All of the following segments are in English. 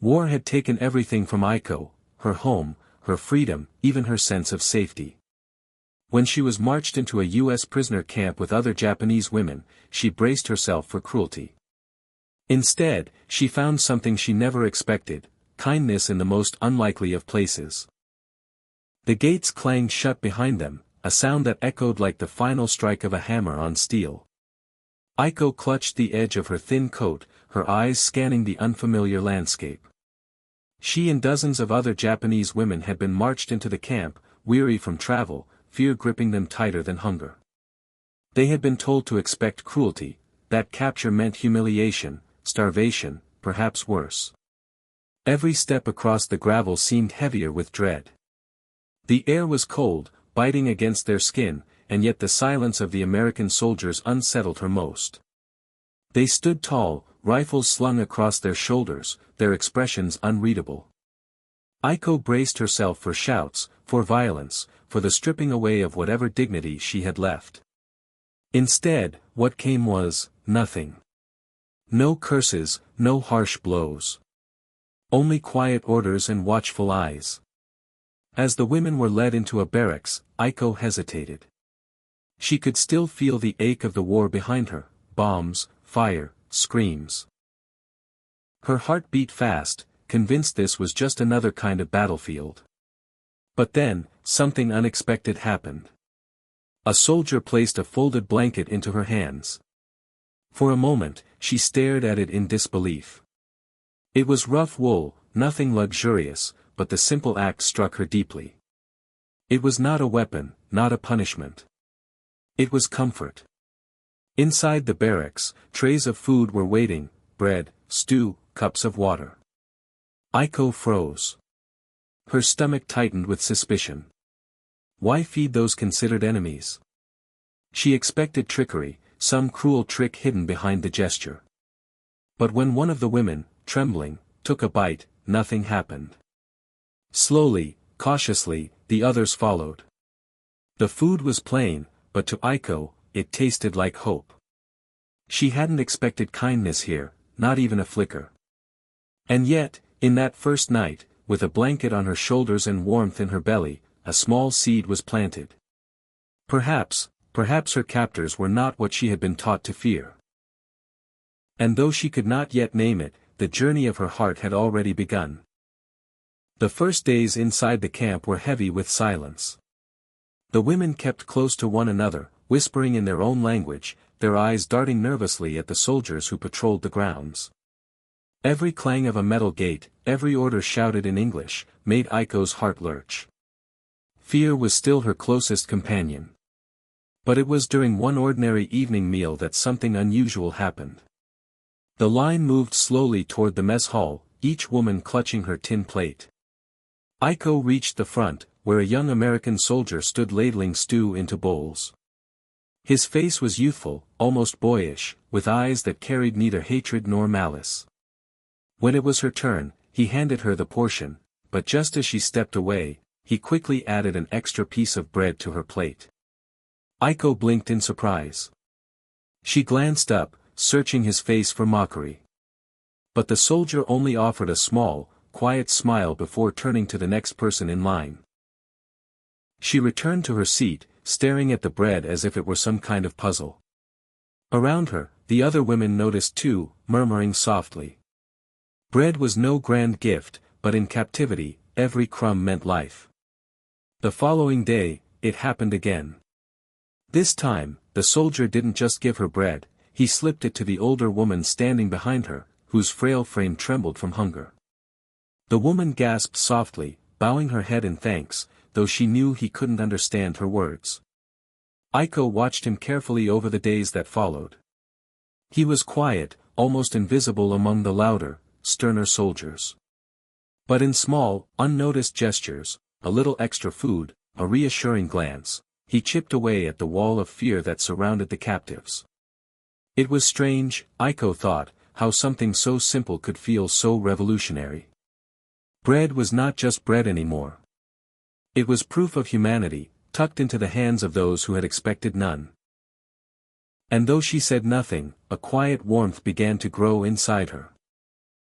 War had taken everything from Aiko, her home, her freedom, even her sense of safety. When she was marched into a U.S. prisoner camp with other Japanese women, she braced herself for cruelty. Instead, she found something she never expected: kindness in the most unlikely of places. The gates clanged shut behind them, a sound that echoed like the final strike of a hammer on steel. Aiko clutched the edge of her thin coat, her eyes scanning the unfamiliar landscape. She and dozens of other Japanese women had been marched into the camp, weary from travel, fear gripping them tighter than hunger. They had been told to expect cruelty, that capture meant humiliation, starvation, perhaps worse. Every step across the gravel seemed heavier with dread. The air was cold, biting against their skin, and yet the silence of the American soldiers unsettled her most. They stood tall, rifles slung across their shoulders, their expressions unreadable. Aiko braced herself for shouts, for violence, for the stripping away of whatever dignity she had left. Instead, what came was nothing. No curses, no harsh blows. Only quiet orders and watchful eyes. As the women were led into a barracks, Aiko hesitated. She could still feel the ache of the war behind her: bombs, fire, screams. Her heart beat fast, convinced this was just another kind of battlefield. But then, something unexpected happened. A soldier placed a folded blanket into her hands. For a moment, she stared at it in disbelief. It was rough wool, nothing luxurious, but the simple act struck her deeply. It was not a weapon, not a punishment. It was comfort. Inside the barracks, trays of food were waiting: bread, stew, cups of water. Aiko froze. Her stomach tightened with suspicion. Why feed those considered enemies? She expected trickery, some cruel trick hidden behind the gesture. But when one of the women, trembling, took a bite, nothing happened. Slowly, cautiously, the others followed. The food was plain, but to Aiko, it tasted like hope. She hadn't expected kindness here, not even a flicker. And yet, in that first night, with a blanket on her shoulders and warmth in her belly, a small seed was planted. Perhaps her captors were not what she had been taught to fear. And though she could not yet name it, the journey of her heart had already begun. The first days inside the camp were heavy with silence. The women kept close to one another, whispering in their own language, their eyes darting nervously at the soldiers who patrolled the grounds. Every clang of a metal gate, every order shouted in English, made Aiko's heart lurch. Fear was still her closest companion. But it was during one ordinary evening meal that something unusual happened. The line moved slowly toward the mess hall, each woman clutching her tin plate. Aiko reached the front, where a young American soldier stood ladling stew into bowls. His face was youthful, almost boyish, with eyes that carried neither hatred nor malice. When it was her turn, he handed her the portion, but just as she stepped away, he quickly added an extra piece of bread to her plate. Aiko blinked in surprise. She glanced up, searching his face for mockery. But the soldier only offered a small, quiet smile before turning to the next person in line. She returned to her seat, staring at the bread as if it were some kind of puzzle. Around her, the other women noticed too, murmuring softly. Bread was no grand gift, but in captivity, every crumb meant life. The following day, it happened again. This time, the soldier didn't just give her bread, he slipped it to the older woman standing behind her, whose frail frame trembled from hunger. The woman gasped softly, bowing her head in thanks, though she knew he couldn't understand her words. Aiko watched him carefully over the days that followed. He was quiet, almost invisible among the louder, sterner soldiers. But in small, unnoticed gestures, a little extra food, a reassuring glance, he chipped away at the wall of fear that surrounded the captives. It was strange, Aiko thought, how something so simple could feel so revolutionary. Bread was not just bread anymore. It was proof of humanity, tucked into the hands of those who had expected none. And though she said nothing, a quiet warmth began to grow inside her.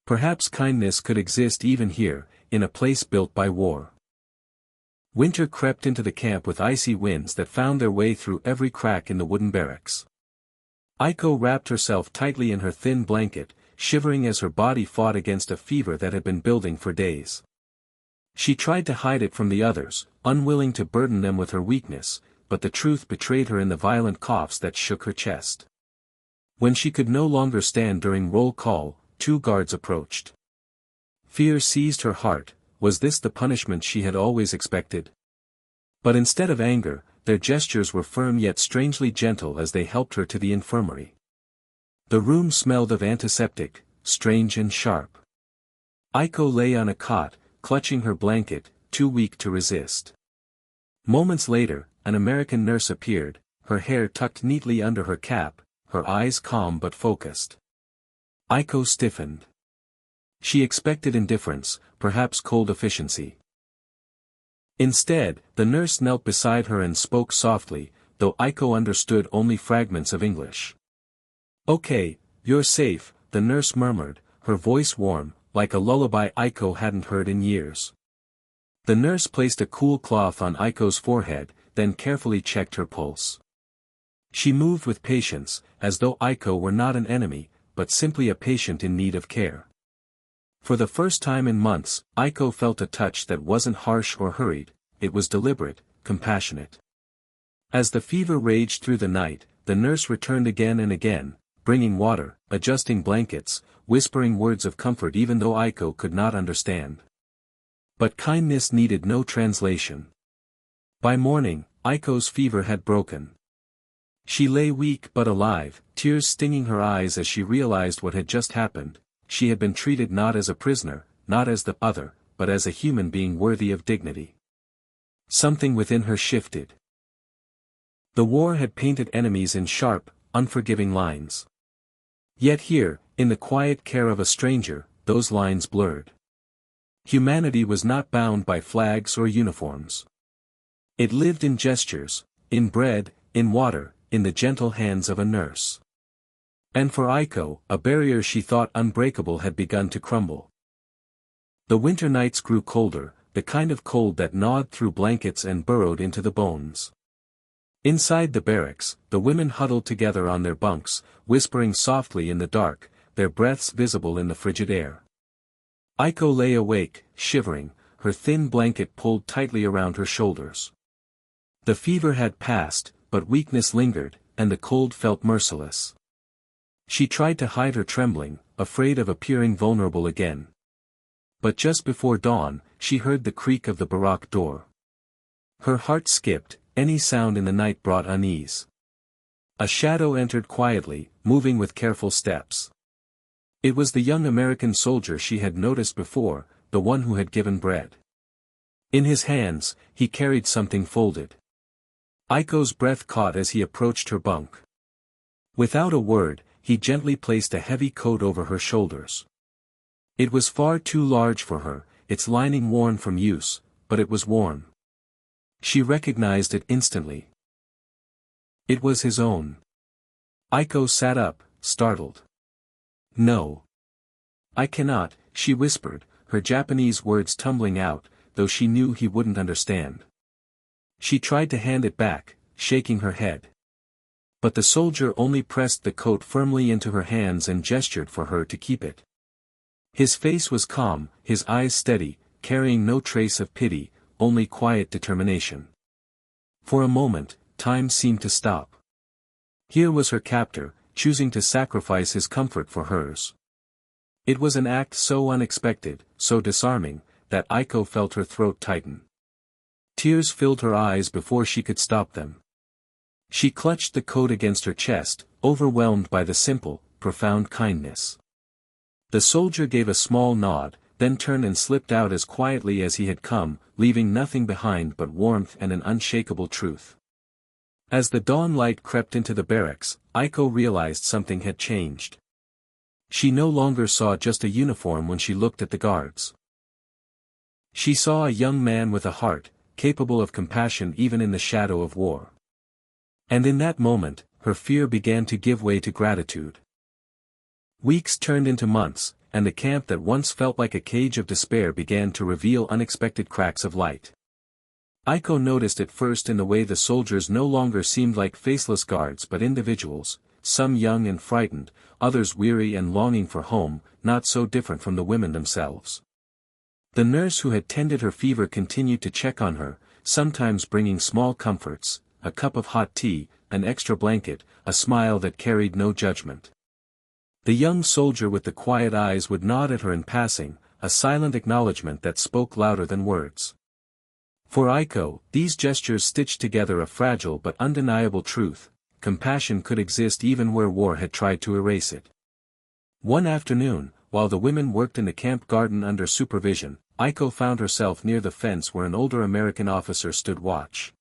Perhaps kindness could exist even here, in a place built by war. Winter crept into the camp with icy winds that found their way through every crack in the wooden barracks. Aiko wrapped herself tightly in her thin blanket, shivering as her body fought against a fever that had been building for days. She tried to hide it from the others, unwilling to burden them with her weakness, but the truth betrayed her in the violent coughs that shook her chest. When she could no longer stand during roll call, 2 guards approached. Fear seized her heart. Was this the punishment she had always expected? But instead of anger, their gestures were firm yet strangely gentle as they helped her to the infirmary. The room smelled of antiseptic, strange and sharp. Aiko lay on a cot, clutching her blanket, too weak to resist. Moments later, an American nurse appeared, her hair tucked neatly under her cap, her eyes calm but focused. Aiko stiffened. She expected indifference, perhaps cold efficiency. Instead, the nurse knelt beside her and spoke softly, though Aiko understood only fragments of English. "Okay, you're safe," the nurse murmured, her voice warm, like a lullaby Aiko hadn't heard in years. The nurse placed a cool cloth on Aiko's forehead, then carefully checked her pulse. She moved with patience, as though Aiko were not an enemy, but simply a patient in need of care. For the first time in months, Aiko felt a touch that wasn't harsh or hurried, it was deliberate, compassionate. As the fever raged through the night, the nurse returned again and again, bringing water, adjusting blankets, whispering words of comfort even though Aiko could not understand. But kindness needed no translation. By morning, Aiko's fever had broken. She lay weak but alive, tears stinging her eyes as she realized what had just happened. She had been treated not as a prisoner, not as the other, but as a human being worthy of dignity. Something within her shifted. The war had painted enemies in sharp, unforgiving lines. Yet here, in the quiet care of a stranger, those lines blurred. Humanity was not bound by flags or uniforms. It lived in gestures, in bread, in water, in the gentle hands of a nurse. And for Aiko, a barrier she thought unbreakable had begun to crumble. The winter nights grew colder, the kind of cold that gnawed through blankets and burrowed into the bones. Inside the barracks, the women huddled together on their bunks, whispering softly in the dark, their breaths visible in the frigid air. Aiko lay awake, shivering, her thin blanket pulled tightly around her shoulders. The fever had passed, but weakness lingered, and the cold felt merciless. She tried to hide her trembling, afraid of appearing vulnerable again. But just before dawn, she heard the creak of the barack door. Her heart skipped, any sound in the night brought unease. A shadow entered quietly, moving with careful steps. It was the young American soldier she had noticed before, the one who had given bread. In his hands, he carried something folded. Aiko's breath caught as he approached her bunk. Without a word, he gently placed a heavy coat over her shoulders. It was far too large for her, its lining worn from use, but it was warm. She recognized it instantly. It was his own. Aiko sat up, startled. "No. I cannot," she whispered, her Japanese words tumbling out, though she knew he wouldn't understand. She tried to hand it back, shaking her head. But the soldier only pressed the coat firmly into her hands and gestured for her to keep it. His face was calm, his eyes steady, carrying no trace of pity, only quiet determination. For a moment, time seemed to stop. Here was her captor, choosing to sacrifice his comfort for hers. It was an act so unexpected, so disarming, that Aiko felt her throat tighten. Tears filled her eyes before she could stop them. She clutched the coat against her chest, overwhelmed by the simple, profound kindness. The soldier gave a small nod, then turned and slipped out as quietly as he had come, leaving nothing behind but warmth and an unshakable truth. As the dawn light crept into the barracks, Aiko realized something had changed. She no longer saw just a uniform when she looked at the guards. She saw a young man with a heart, capable of compassion even in the shadow of war. And in that moment, her fear began to give way to gratitude. Weeks turned into months, and the camp that once felt like a cage of despair began to reveal unexpected cracks of light. Aiko noticed it first in the way the soldiers no longer seemed like faceless guards but individuals, some young and frightened, others weary and longing for home, not so different from the women themselves. The nurse who had tended her fever continued to check on her, sometimes bringing small comforts, a cup of hot tea, an extra blanket, a smile that carried no judgment. The young soldier with the quiet eyes would nod at her in passing, a silent acknowledgement that spoke louder than words. For Aiko, these gestures stitched together a fragile but undeniable truth: compassion could exist even where war had tried to erase it. One afternoon, while the women worked in the camp garden under supervision, Aiko found herself near the fence where an older American officer stood watch.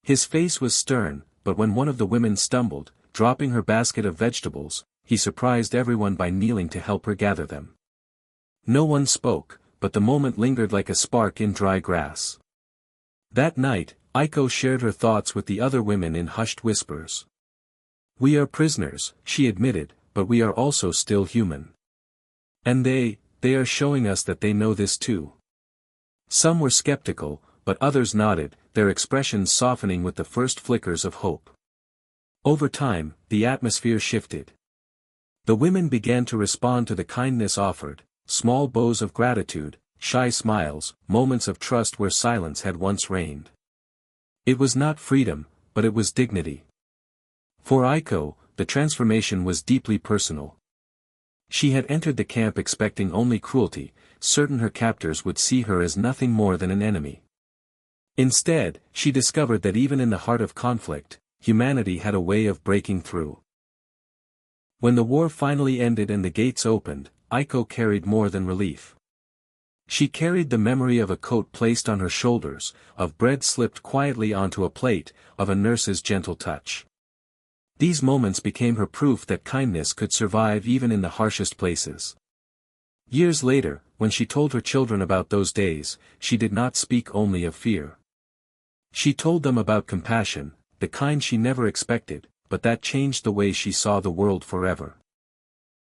His face was stern, but when one of the women stumbled, dropping her basket of vegetables, he surprised everyone by kneeling to help her gather them. No one spoke, but the moment lingered like a spark in dry grass. That night, Aiko shared her thoughts with the other women in hushed whispers. "We are prisoners," she admitted, "but we are also still human. And they are showing us that they know this too." Some were skeptical, but others nodded, their expressions softening with the first flickers of hope. Over time, the atmosphere shifted. The women began to respond to the kindness offered, small bows of gratitude, shy smiles, moments of trust where silence had once reigned. It was not freedom, but it was dignity. For Aiko, the transformation was deeply personal. She had entered the camp expecting only cruelty, certain her captors would see her as nothing more than an enemy. Instead, she discovered that even in the heart of conflict, humanity had a way of breaking through. When the war finally ended and the gates opened, Aiko carried more than relief. She carried the memory of a coat placed on her shoulders, of bread slipped quietly onto a plate, of a nurse's gentle touch. These moments became her proof that kindness could survive even in the harshest places. Years later, when she told her children about those days, she did not speak only of fear. She told them about compassion, the kind she never expected, but that changed the way she saw the world forever.